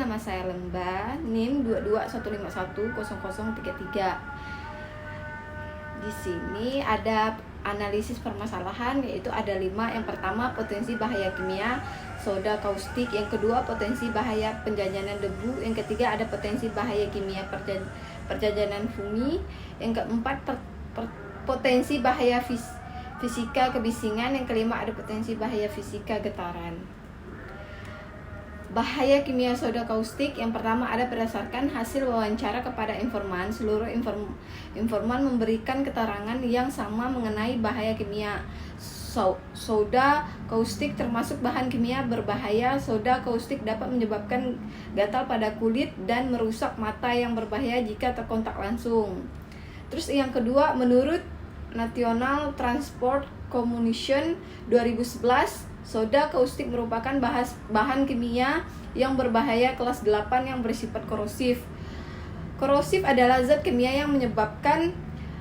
Nama saya Lemba, NIM 221510033. Di sini ada analisis permasalahan, yaitu ada 5. Yang pertama, potensi bahaya kimia soda kaustik. Yang kedua, potensi bahaya penjajanan debu. Yang ketiga, ada potensi bahaya kimia perjajanan bumi. Yang keempat, potensi bahaya fisika kebisingan. Yang kelima, ada potensi bahaya fisika getaran. Bahaya kimia soda kaustik. Yang pertama, ada berdasarkan hasil wawancara kepada informan. Seluruh informan memberikan keterangan yang sama mengenai bahaya kimia. Soda kaustik termasuk bahan kimia berbahaya. Soda kaustik dapat menyebabkan gatal pada kulit dan merusak mata yang berbahaya jika terkontak langsung. Terus yang kedua, menurut National Transport Commission 2011, soda kaustik merupakan bahan kimia yang berbahaya kelas 8 yang bersifat korosif. Korosif adalah zat kimia yang menyebabkan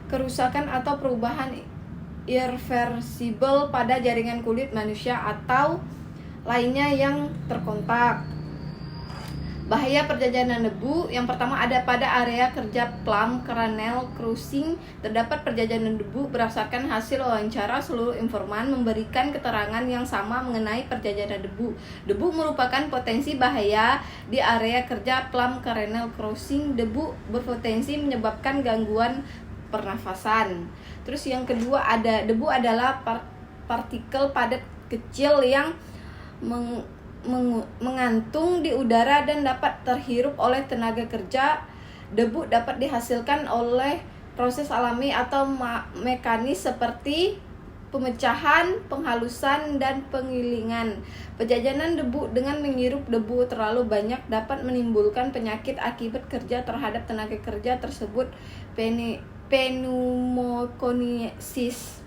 kerusakan atau perubahan irreversibel pada jaringan kulit manusia atau lainnya yang terkontak. Bahaya perjajanan debu. Yang pertama, ada pada area kerja Plum Canal Crossing terdapat perjajanan debu. Berdasarkan hasil wawancara, seluruh informan memberikan keterangan yang sama mengenai perjajanan debu. Debu merupakan potensi bahaya di area kerja Plum Canal Crossing. Debu berpotensi menyebabkan gangguan pernafasan. Terus yang kedua, ada debu adalah partikel padat kecil yang mengantung di udara dan dapat terhirup oleh tenaga kerja. Debu dapat dihasilkan oleh proses alami atau mekanis seperti pemecahan, penghalusan, dan penggilingan. Penjajanan debu dengan menghirup debu terlalu banyak dapat menimbulkan penyakit akibat kerja terhadap tenaga kerja tersebut, pneumokoniosis.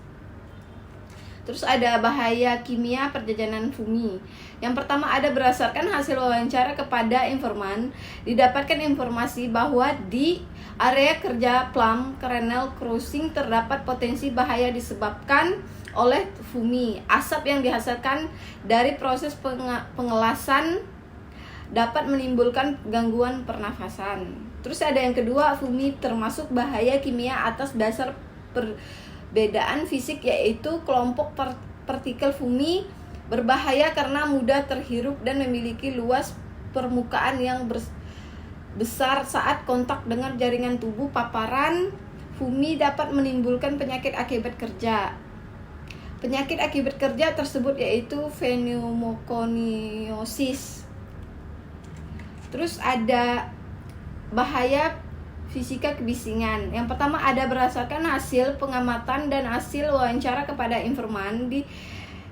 Terus ada bahaya kimia perjajanan bumi. Yang pertama, ada berdasarkan hasil wawancara kepada informan, didapatkan informasi bahwa di area kerja Plum Canal Crossing terdapat potensi bahaya disebabkan oleh bumi. Asap yang dihasilkan dari proses pengelasan dapat menimbulkan gangguan pernafasan. Terus ada yang kedua, bumi termasuk bahaya kimia atas dasar perbedaan fisik, yaitu kelompok partikel bumi berbahaya karena mudah terhirup dan memiliki luas permukaan yang besar saat kontak dengan jaringan tubuh. Paparan bumi dapat menimbulkan penyakit akibat kerja. Penyakit akibat kerja tersebut yaitu pneumokoniosis. Terus ada bahaya fisika kebisingan. Yang pertama, ada berdasarkan hasil pengamatan dan hasil wawancara kepada informan,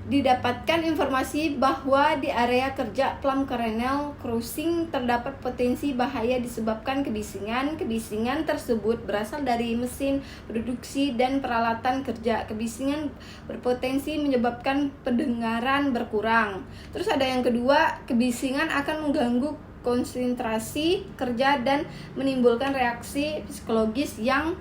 didapatkan informasi bahwa di area kerja Plum Canal Crossing terdapat potensi bahaya disebabkan kebisingan. Kebisingan tersebut berasal dari mesin produksi dan peralatan kerja. Kebisingan berpotensi menyebabkan pendengaran berkurang. Terus ada yang kedua, kebisingan akan mengganggu konsentrasi kerja dan menimbulkan reaksi psikologis yang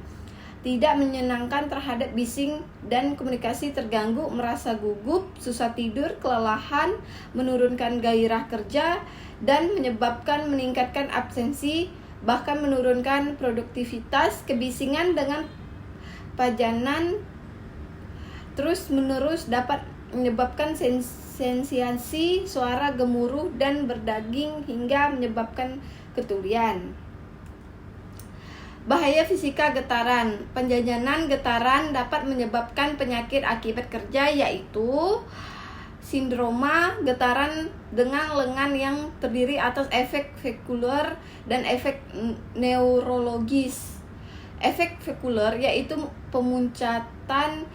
tidak menyenangkan terhadap bising dan komunikasi terganggu, merasa gugup, susah tidur, kelelahan, menurunkan gairah kerja, dan menyebabkan meningkatkan absensi, bahkan menurunkan produktivitas. Kebisingan dengan pajanan terus-menerus dapat menyebabkan sensasi suara gemuruh dan berdaging hingga menyebabkan ketulian. Bahaya fisika getaran. Penjajanan getaran dapat menyebabkan penyakit akibat kerja, yaitu sindroma getaran dengan lengan yang terdiri atas efek vekuler dan efek neurologis. Efek vekuler yaitu pemuncatan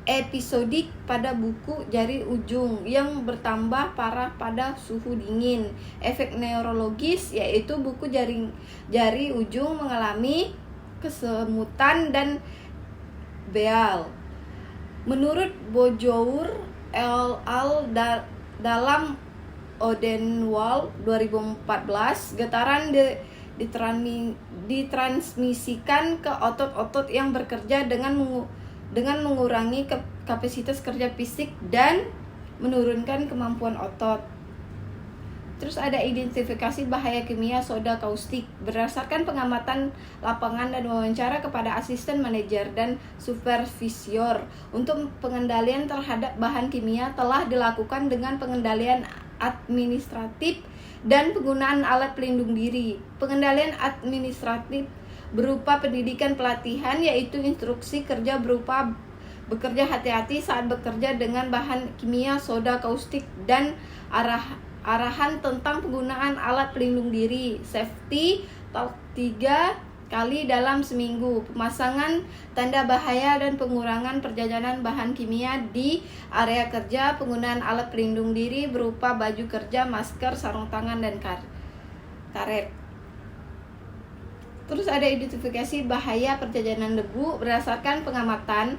episodik pada buku jari ujung yang bertambah parah pada suhu dingin. Efek neurologis yaitu buku jari ujung mengalami kesemutan dan beal. Menurut Bojour al. dalam Odenwald 2014, getaran ditransmisikan ke otot-otot yang bekerja dengan mengurangi kapasitas kerja fisik dan menurunkan kemampuan otot. Terus ada identifikasi bahaya kimia soda kaustik. Berdasarkan pengamatan lapangan dan wawancara kepada asisten manajer dan supervisor untuk pengendalian terhadap bahan kimia telah dilakukan dengan pengendalian administratif dan penggunaan alat pelindung diri. Pengendalian administratif berupa pendidikan pelatihan, yaitu instruksi kerja berupa bekerja hati-hati saat bekerja dengan bahan kimia soda kaustik dan arahan tentang penggunaan alat pelindung diri, safety talk 3 kali dalam seminggu, pemasangan tanda bahaya dan pengurangan perjalanan bahan kimia di area kerja, penggunaan alat pelindung diri berupa baju kerja, masker, sarung tangan, dan karet. Terus ada identifikasi bahaya perjajanan debu. Berdasarkan pengamatan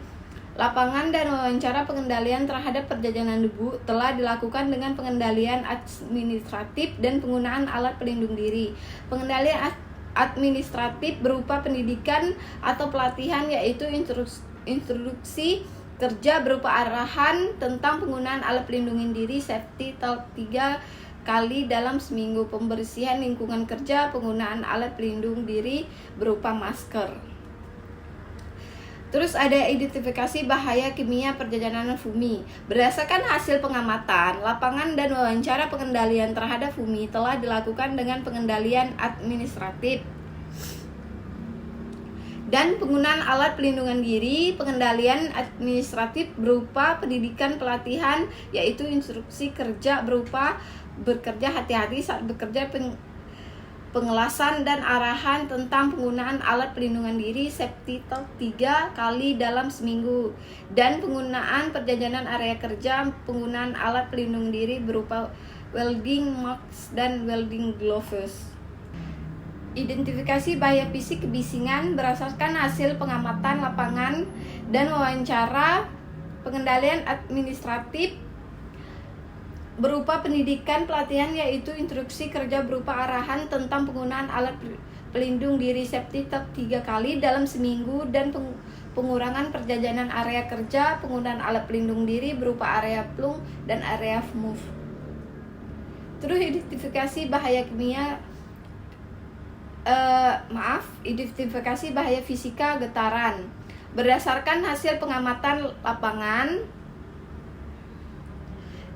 lapangan dan wawancara, pengendalian terhadap perjajanan debu telah dilakukan dengan pengendalian administratif dan penggunaan alat pelindung diri. Pengendalian administratif berupa pendidikan atau pelatihan, yaitu instruksi kerja berupa arahan tentang penggunaan alat pelindung diri, safety talk 3 kali dalam seminggu, pembersihan lingkungan kerja, penggunaan alat pelindung diri berupa masker. Terus ada identifikasi bahaya kimia perjajanan FUMI. Berdasarkan hasil pengamatan lapangan dan wawancara, pengendalian terhadap FUMI telah dilakukan dengan pengendalian administratif dan penggunaan alat pelindungan diri. Pengendalian administratif berupa pendidikan pelatihan, yaitu instruksi kerja berupa bekerja hati-hati saat bekerja, pengelasan dan arahan tentang penggunaan alat pelindungan diri, safety talk 3 kali dalam seminggu, dan penggunaan perjajanan area kerja, penggunaan alat pelindung diri berupa welding mask dan welding gloves. Identifikasi bahaya fisik kebisingan. Berdasarkan hasil pengamatan lapangan dan wawancara, pengendalian administratif berupa pendidikan pelatihan, yaitu instruksi kerja berupa arahan tentang penggunaan alat pelindung diri, safety talk 3 kali dalam seminggu, dan pengurangan perjajanan area kerja, penggunaan alat pelindung diri berupa area plung dan area move. Terus identifikasi bahaya kimia identifikasi bahaya fisika getaran. Berdasarkan hasil pengamatan lapangan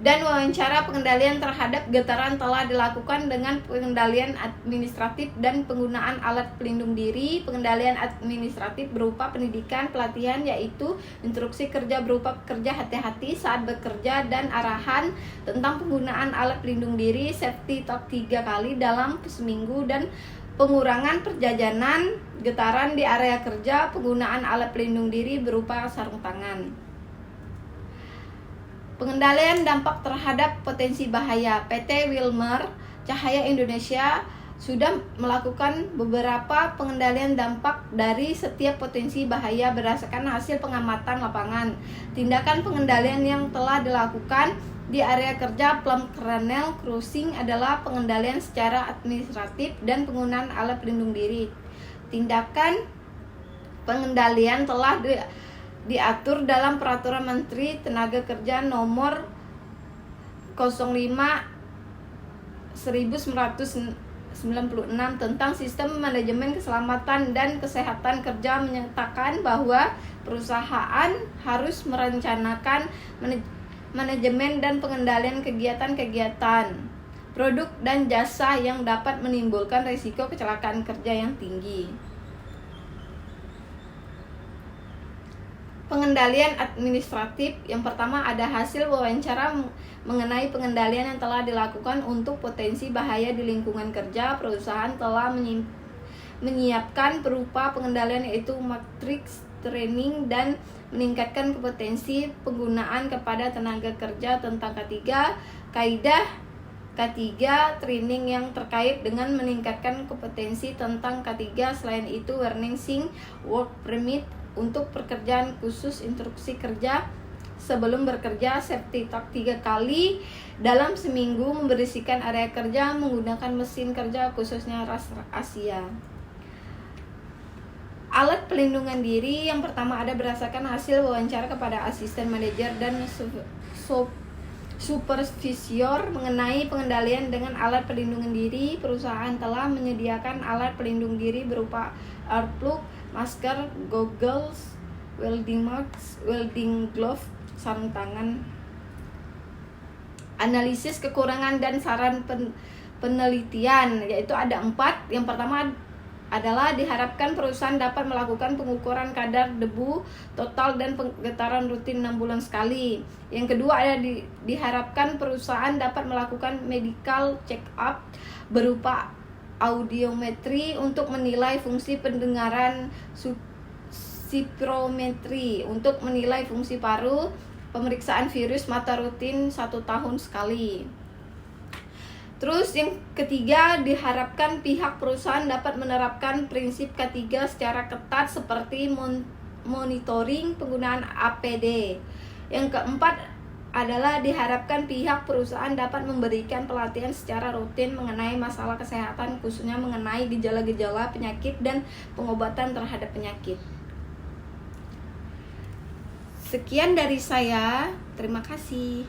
dan wawancara, pengendalian terhadap getaran telah dilakukan dengan pengendalian administratif dan penggunaan alat pelindung diri. Pengendalian administratif berupa pendidikan pelatihan, yaitu instruksi kerja berupa kerja hati-hati saat bekerja dan arahan tentang penggunaan alat pelindung diri, safety talk 3 kali dalam seminggu, dan pengurangan perjajanan getaran di area kerja, penggunaan alat pelindung diri berupa sarung tangan. Pengendalian dampak terhadap potensi bahaya. PT Wilmer Cahaya Indonesia sudah melakukan beberapa pengendalian dampak dari setiap potensi bahaya berdasarkan hasil pengamatan lapangan. Tindakan pengendalian yang telah dilakukan di area kerja plum kernel crossing adalah pengendalian secara administratif dan penggunaan alat pelindung diri. Tindakan pengendalian telah diatur dalam Peraturan Menteri Tenaga Kerja Nomor 05/1996 tentang Sistem Manajemen Keselamatan dan Kesehatan Kerja, menyatakan bahwa perusahaan harus merencanakan manajemen dan pengendalian kegiatan-kegiatan, produk dan jasa yang dapat menimbulkan risiko kecelakaan kerja yang tinggi. Pengendalian administratif. Yang pertama ada hasil wawancara mengenai pengendalian yang telah dilakukan untuk potensi bahaya di lingkungan kerja. Perusahaan telah menyiapkan berupa pengendalian, yaitu matriks training dan meningkatkan kompetensi penggunaan kepada tenaga kerja tentang K3, kaidah K3, training yang terkait dengan meningkatkan kompetensi tentang K3. Selain itu, warning sing work permit untuk pekerjaan khusus, instruksi kerja sebelum bekerja, safety talk 3 kali dalam seminggu, membersihkan area kerja menggunakan mesin kerja khususnya ras Asia. Alat pelindungan diri. Yang pertama ada berdasarkan hasil wawancara kepada asisten manajer dan supervisor mengenai pengendalian dengan alat pelindung diri. Perusahaan telah menyediakan alat pelindung diri berupa earplug, masker, goggles, welding mask, welding glove, sarung tangan. Analisis kekurangan dan saran penelitian, yaitu ada 4. Yang pertama adalah diharapkan perusahaan dapat melakukan pengukuran kadar debu total dan penggetaran rutin 6 bulan sekali. Yang kedua ada diharapkan perusahaan dapat melakukan medical check up berupa audiometri untuk menilai fungsi pendengaran, spirometri untuk menilai fungsi paru, pemeriksaan virus mata rutin 1 tahun sekali. Terus yang ketiga, diharapkan pihak perusahaan dapat menerapkan prinsip K3 secara ketat seperti monitoring penggunaan APD. Yang keempat adalah diharapkan pihak perusahaan dapat memberikan pelatihan secara rutin mengenai masalah kesehatan, khususnya mengenai gejala-gejala penyakit dan pengobatan terhadap penyakit. Sekian dari saya, terima kasih.